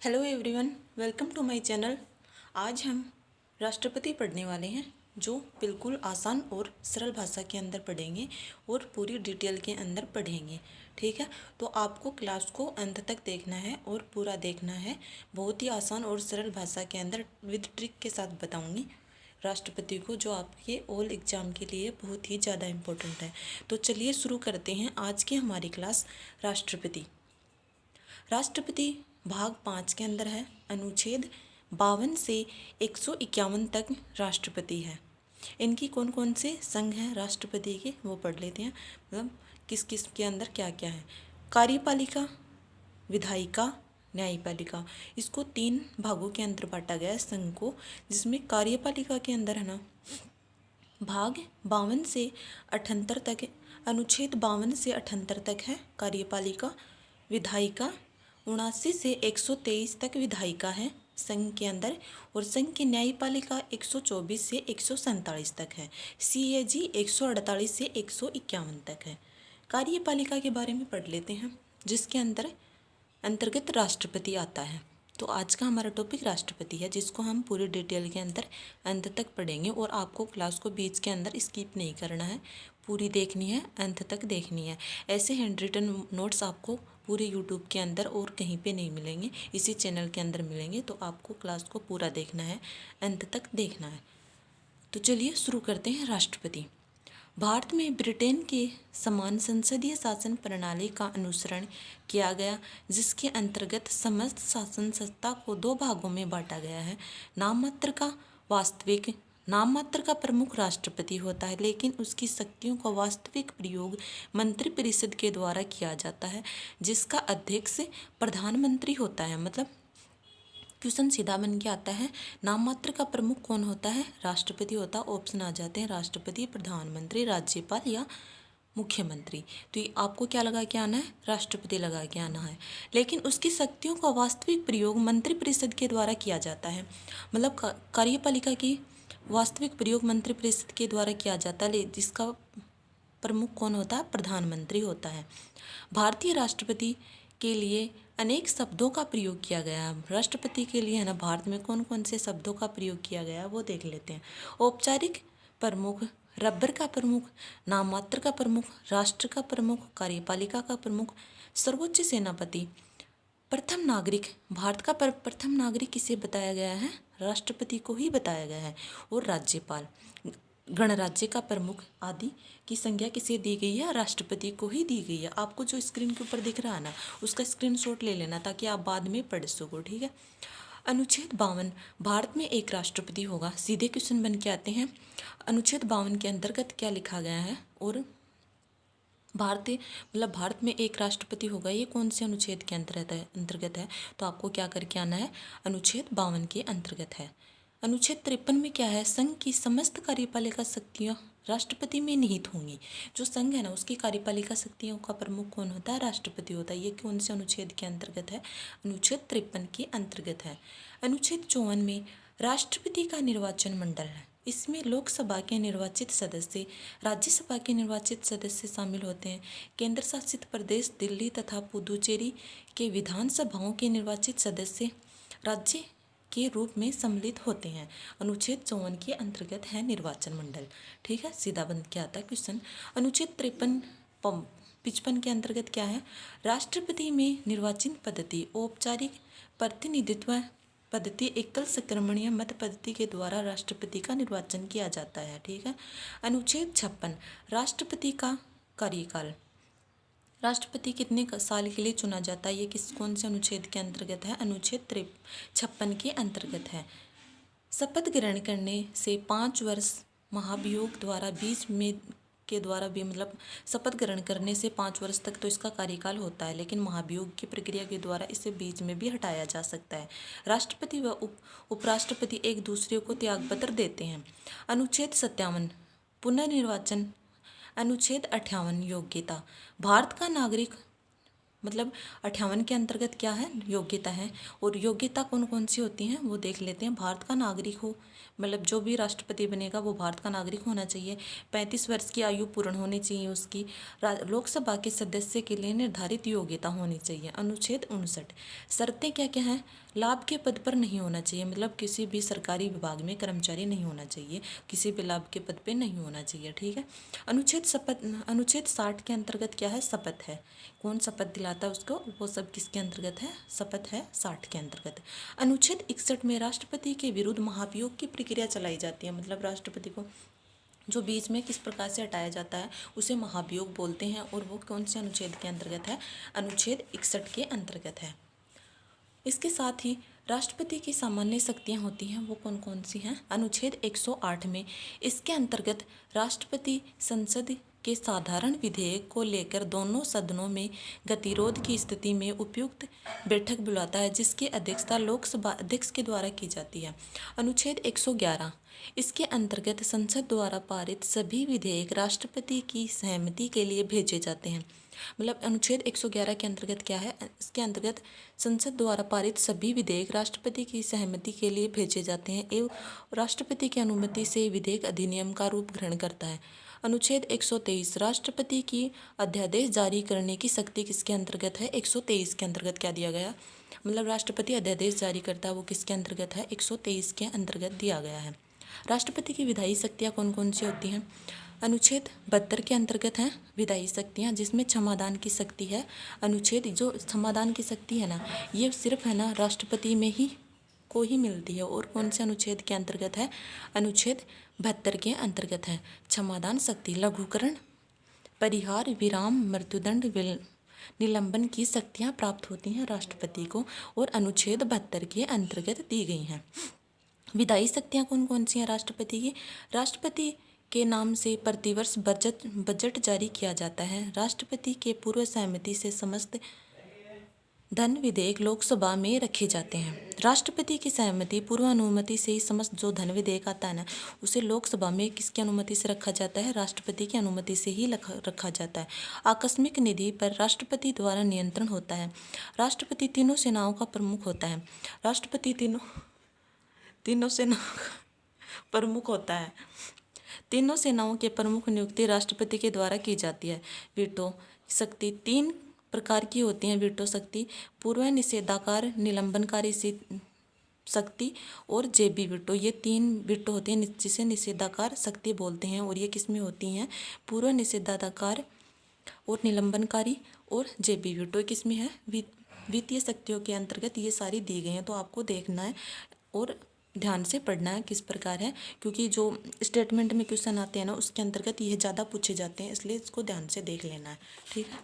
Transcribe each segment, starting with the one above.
Hello everyone, welcome to my channel. आज हम राष्ट्रपति पढ़ने वाले हैं जो बिल्कुल आसान और सरल भाषा के अंदर पढ़ेंगे और पूरी डिटेल के अंदर पढ़ेंगे। ठीक है, तो आपको क्लास को अंत तक देखना है और पूरा देखना है। बहुत ही आसान और सरल भाषा के अंदर विद ट्रिक के साथ बताऊंगी राष्ट्रपति को, जो आपके ऑल एग्ज़ाम के लिए बहुत ही ज़्यादा इम्पोर्टेंट है। तो चलिए शुरू करते हैं आज की हमारी क्लास। राष्ट्रपति भाग 5 के अंदर है। अनुच्छेद 52 से 151 तक राष्ट्रपति है। इनकी कौन कौन से संघ हैं राष्ट्रपति के, वो पढ़ लेते हैं। मतलब किस किस के अंदर क्या क्या है। कार्यपालिका, विधायिका, न्यायपालिका, इसको 3 भागों के अंदर बांटा गया है संघ को, जिसमें कार्यपालिका के अंदर है ना भाग 52 से 78 तक, अनुच्छेद 52 से 78 तक है कार्यपालिका। विधायिका 79 से 123 तक विधायिका है संघ के अंदर, और संघ की न्यायपालिका 124 से 147 तक है। CAG 148 से 151 तक है। कार्यपालिका के बारे में पढ़ लेते हैं, जिसके अंतर्गत राष्ट्रपति आता है। तो आज का हमारा टॉपिक राष्ट्रपति है, जिसको हम पूरी डिटेल के अंदर अंत तक पढ़ेंगे, और आपको क्लास को बीच के अंदर स्किप नहीं करना है, पूरी देखनी है, अंत तक देखनी है। ऐसे हैंड रिटन नोट्स आपको पूरे यूट्यूब के अंदर और कहीं पे नहीं मिलेंगे, इसी चैनल के अंदर मिलेंगे। तो आपको क्लास को पूरा देखना है, अंत तक देखना है। तो चलिए शुरू करते हैं। राष्ट्रपति भारत में ब्रिटेन के समान संसदीय शासन प्रणाली का अनुसरण किया गया, जिसके अंतर्गत समस्त शासन सत्ता को 2 भागों में बांटा गया है। नाम मात्र का प्रमुख राष्ट्रपति होता है, लेकिन उसकी शक्तियों का वास्तविक प्रयोग मंत्रिपरिषद के द्वारा किया जाता है, जिसका अध्यक्ष प्रधानमंत्री होता है। मतलब क्वेश्चन सीधा बन के आता है, नाम मात्र का प्रमुख कौन होता है? राष्ट्रपति होता है। ऑप्शन आ जाते हैं राष्ट्रपति, प्रधानमंत्री, राज्यपाल या मुख्यमंत्री। तो ये आपको क्या लगा के आना है? राष्ट्रपति लगा के आना है। लेकिन उसकी शक्तियों का वास्तविक प्रयोग मंत्रिपरिषद के द्वारा किया जाता है। मतलब कार्यपालिका की वास्तविक प्रयोग मंत्रिपरिषद के द्वारा किया जाता है, जिसका प्रमुख कौन होता है? प्रधानमंत्री होता है। भारतीय राष्ट्रपति के लिए अनेक शब्दों का प्रयोग किया गया है। राष्ट्रपति के लिए है ना भारत में कौन कौन से शब्दों का प्रयोग किया गया है वो देख लेते हैं। औपचारिक प्रमुख, रबर का प्रमुख, नाम मात्र का प्रमुख, राष्ट्र का प्रमुख, कार्यपालिका का प्रमुख, सर्वोच्च सेनापति, प्रथम नागरिक। भारत का प्रथम नागरिक किसे बताया गया है? राष्ट्रपति को ही बताया गया है। और राज्यपाल, गणराज्य का प्रमुख आदि की संज्ञा किसे दी गई है? राष्ट्रपति को ही दी गई है। आपको जो स्क्रीन के ऊपर दिख रहा है ना, उसका स्क्रीनशॉट ले लेना ताकि आप बाद में पढ़ सको। ठीक है। अनुच्छेद 52, भारत में एक राष्ट्रपति होगा। सीधे क्वेश्चन बन के आते हैं। अनुच्छेद 52 के अंतर्गत क्या लिखा गया है? और भारत में एक राष्ट्रपति होगा, ये कौन से अनुच्छेद के अंतर्गत है? तो आपको क्या करके आना है? अनुच्छेद 52 के अंतर्गत है। अनुच्छेद 53 में क्या है? संघ की समस्त कार्यपालिका शक्तियाँ राष्ट्रपति में निहित होंगी। जो संघ है ना, उसकी कार्यपालिका शक्तियों का प्रमुख कौन होता है? राष्ट्रपति होता है। ये कौन से अनुच्छेद के अंतर्गत है? अनुच्छेद 53 के अंतर्गत है। अनुच्छेद 54 में राष्ट्रपति का निर्वाचन मंडल है। इसमें लोकसभा के निर्वाचित सदस्य, राज्यसभा के निर्वाचित सदस्य शामिल होते हैं। केंद्र शासित प्रदेश दिल्ली तथा पुदुचेरी के विधानसभाओं के निर्वाचित सदस्य राज्य के रूप में सम्मिलित होते हैं। अनुच्छेद 54 के अंतर्गत है निर्वाचन मंडल। ठीक है, सीधा बन के आता है क्वेश्चन। अनुच्छेद 55 के अंतर्गत क्या है? राष्ट्रपति में निर्वाचन पद्धति औपचारिक प्रतिनिधित्व पद्धति, एकल संक्रमणीय मत पद्धति के द्वारा राष्ट्रपति का निर्वाचन किया जाता है। ठीक है। अनुच्छेद 56, राष्ट्रपति का कार्यकाल। राष्ट्रपति कितने साल के लिए चुना जाता है? ये कौन से अनुच्छेद के अंतर्गत है? अनुच्छेद 56 के अंतर्गत है। शपथ ग्रहण करने से 5 वर्ष, महाभियोग द्वारा बीच में के द्वारा भी, मतलब शपथ ग्रहण करने से 5 वर्ष तक तो इसका कार्यकाल होता है, लेकिन महाभियोग की प्रक्रिया के द्वारा इसे बीच में भी हटाया जा सकता है। राष्ट्रपति व उपराष्ट्रपति एक दूसरे को त्यागपत्र देते हैं। अनुच्छेद 57, पुनर्निर्वाचन। अनुच्छेद 58, योग्यता। भारत का नागरिक मतलब 58 के अंतर्गत क्या है, योग्यता है। और योग्यता कौन कौन सी होती हैं वो देख लेते हैं। भारत का नागरिक हो, मतलब जो भी राष्ट्रपति बनेगा वो भारत का नागरिक होना चाहिए। 35 वर्ष की आयु पूर्ण होनी चाहिए उसकी। लोकसभा के सदस्य के लिए निर्धारित योग्यता होनी चाहिए। अनुच्छेद 59, शर्तें क्या क्या हैं। लाभ के पद पर नहीं होना चाहिए, मतलब किसी भी सरकारी विभाग में कर्मचारी नहीं होना चाहिए, किसी भी लाभ के पद पे नहीं होना चाहिए, ठीक है। अनुच्छेद 60 के अंतर्गत क्या है, शपथ है। कौन शपथ दिलाता है उसको, वो सब किसके अंतर्गत है, शपथ है 60 के अंतर्गत। अनुच्छेद 61 में राष्ट्रपति के विरुद्ध महाभियोग की प्रक्रिया चलाई जाती है, मतलब राष्ट्रपति को जो बीच में किस प्रकार से हटाया जाता है उसे महाभियोग बोलते हैं। और वो कौन से अनुच्छेद के अंतर्गत है, अनुच्छेद 61 के अंतर्गत है। इसके साथ ही राष्ट्रपति की सामान्य शक्तियाँ होती हैं, वो कौन कौन सी हैं। अनुच्छेद 108 में इसके अंतर्गत राष्ट्रपति संसद के साधारण विधेयक को लेकर दोनों सदनों में गतिरोध की स्थिति में उपयुक्त बैठक बुलाता है, जिसकी अध्यक्षता लोकसभा अध्यक्ष के द्वारा की जाती है। अनुच्छेद 111, इसके अंतर्गत संसद द्वारा पारित सभी विधेयक राष्ट्रपति की सहमति के लिए भेजे जाते हैं। मतलब अनुच्छेद 111 के अंतर्गत क्या है, इसके अंतर्गत संसद द्वारा पारित सभी विधेयक राष्ट्रपति की सहमति के लिए भेजे जाते हैं एवं राष्ट्रपति की अनुमति से विधेयक अधिनियम का रूप ग्रहण करता है। अनुच्छेद 123, राष्ट्रपति की अध्यादेश जारी करने की शक्ति किसके अंतर्गत है, 123 के अंतर्गत क्या दिया गया, मतलब राष्ट्रपति अध्यादेश जारी करता है वो किसके अंतर्गत है, 123 के अंतर्गत दिया गया है। राष्ट्रपति की विधायी शक्तियाँ कौन कौन सी होती हैं। अनुच्छेद 72 के अंतर्गत हैं विधायी शक्तियाँ, जिसमें क्षमादान की शक्ति है। अनुच्छेद जो क्षमादान की शक्ति है ना, ये सिर्फ है ना राष्ट्रपति में ही को ही मिलती है। और कौन से अनुच्छेद के अंतर्गत है, अनुच्छेद 72 के अंतर्गत है क्षमादान शक्ति। लघुकरण, परिहार, विराम, मृत्युदंड, निलंबन की शक्तियाँ प्राप्त होती हैं राष्ट्रपति को और अनुच्छेद 72 के अंतर्गत दी गई हैं। विधायी शक्तियाँ कौन कौन सी हैं राष्ट्रपति की। राष्ट्रपति के नाम से प्रतिवर्ष बजट जारी किया जाता है। राष्ट्रपति के पूर्व सहमति से समस्त धन विधेयक लोकसभा में रखे जाते हैं। राष्ट्रपति की सहमति पूर्व अनुमति से ही समस्त जो धन विधेयक आता है ना, उसे लोकसभा में किसकी अनुमति से रखा जाता है, राष्ट्रपति की अनुमति से ही रखा जाता है। आकस्मिक निधि पर राष्ट्रपति द्वारा नियंत्रण होता है। राष्ट्रपति तीनों सेनाओं का प्रमुख होता है। राष्ट्रपति तीनों सेनाओं का प्रमुख होता है। तीनों सेनाओं के प्रमुख नियुक्ति राष्ट्रपति के द्वारा की जाती है। वीटो शक्ति 3 प्रकार की होती हैं। वीटो शक्ति पूर्व निषेधाकार, निलंबनकारी शक्ति और जेबी वीटो, ये 3 वीटो होती हैं जिसे निषेधाकार शक्ति बोलते हैं। और ये किस में होती हैं, पूर्व निषेधाकार और निलंबनकारी और जेबी वीटो किस में है, वित्तीय शक्तियों के अंतर्गत ये सारी दी गई हैं। तो आपको देखना है और ध्यान से पढ़ना है किस प्रकार है, क्योंकि जो स्टेटमेंट में क्वेश्चन आते हैं ना उसके अंतर्गत ये ज़्यादा पूछे जाते हैं, इसलिए इसको ध्यान से देख लेना है, ठीक है।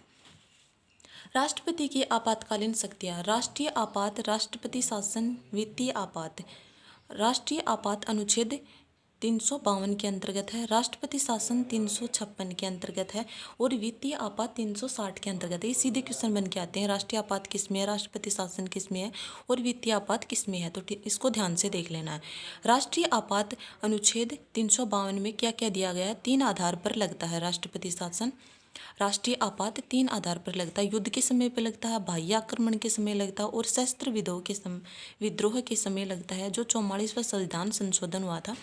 राष्ट्रपति की आपातकालीन शक्तियाँ। राष्ट्रीय आपात, राष्ट्रपति शासन, वित्तीय आपात। राष्ट्रीय आपात अनुच्छेद 352 के अंतर्गत है। राष्ट्रपति शासन 356 के अंतर्गत है और वित्तीय आपात 360 के अंतर्गत है। ये सीधे क्वेश्चन बन के आते हैं, राष्ट्रीय आपात किस में है, राष्ट्रपति शासन किस में है और वित्तीय आपात किस में है, तो इसको ध्यान से देख लेना है। राष्ट्रीय आपात अनुच्छेद 352 में क्या क्या दिया गया है, 3 आधार पर लगता है राष्ट्रपति शासन। राष्ट्रीय आपात 3 आधार पर लगता है, युद्ध के समय पर लगता है, बाह्य आक्रमण के समय लगता है और सशस्त्र विद्रोह के समय लगता है। जो 44वां संविधान संशोधन हुआ था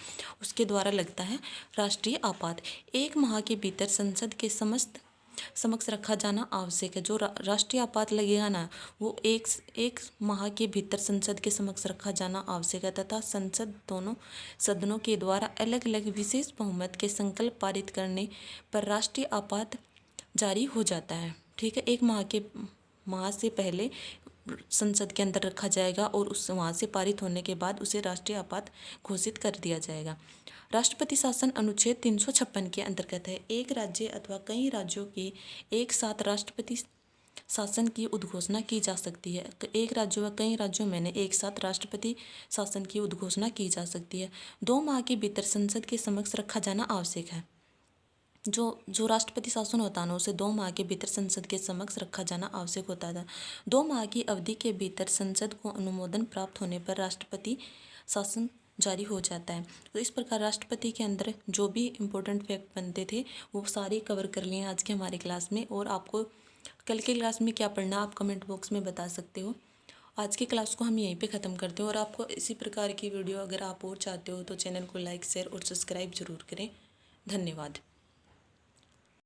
उसके द्वारा लगता है राष्ट्रीय आपात। 1 माह के भीतर संसद के समक्ष रखा जाना आवश्यक है। जो राष्ट्रीय आपात लगेगा ना वो एक माह के भीतर संसद के समक्ष रखा जाना आवश्यक है तथा संसद दोनों सदनों के द्वारा अलग अलग विशेष बहुमत के संकल्प पारित करने पर राष्ट्रीय आपात जारी हो जाता है, ठीक है। 1 माह से पहले संसद के अंदर रखा जाएगा और उस वहाँ से पारित होने के बाद उसे राष्ट्रीय आपात घोषित कर दिया जाएगा। राष्ट्रपति शासन अनुच्छेद 356 के अंतर्गत है। एक राज्य अथवा कई राज्यों की एक साथ राष्ट्रपति शासन की उद्घोषणा की जा सकती है। एक राज्य व कई राज्यों में एक साथ राष्ट्रपति शासन की उद्घोषणा की जा सकती है। 2 माह के भीतर संसद के समक्ष रखा जाना आवश्यक है। जो राष्ट्रपति शासन होता है ना उसे 2 माह के भीतर संसद के समक्ष रखा जाना आवश्यक होता था। 2 माह की अवधि के भीतर संसद को अनुमोदन प्राप्त होने पर राष्ट्रपति शासन जारी हो जाता है। तो इस प्रकार राष्ट्रपति के अंदर जो भी इम्पोर्टेंट फैक्ट बनते थे वो सारे कवर कर लिए आज के हमारे क्लास में। और आपको कल के क्लास में क्या पढ़ना आप कमेंट बॉक्स में बता सकते हो। आज की क्लास को हम यहीं पे ख़त्म करते हैं। और आपको इसी प्रकार की वीडियो अगर आप और चाहते हो तो चैनल को लाइक शेयर और सब्सक्राइब ज़रूर करें। धन्यवाद।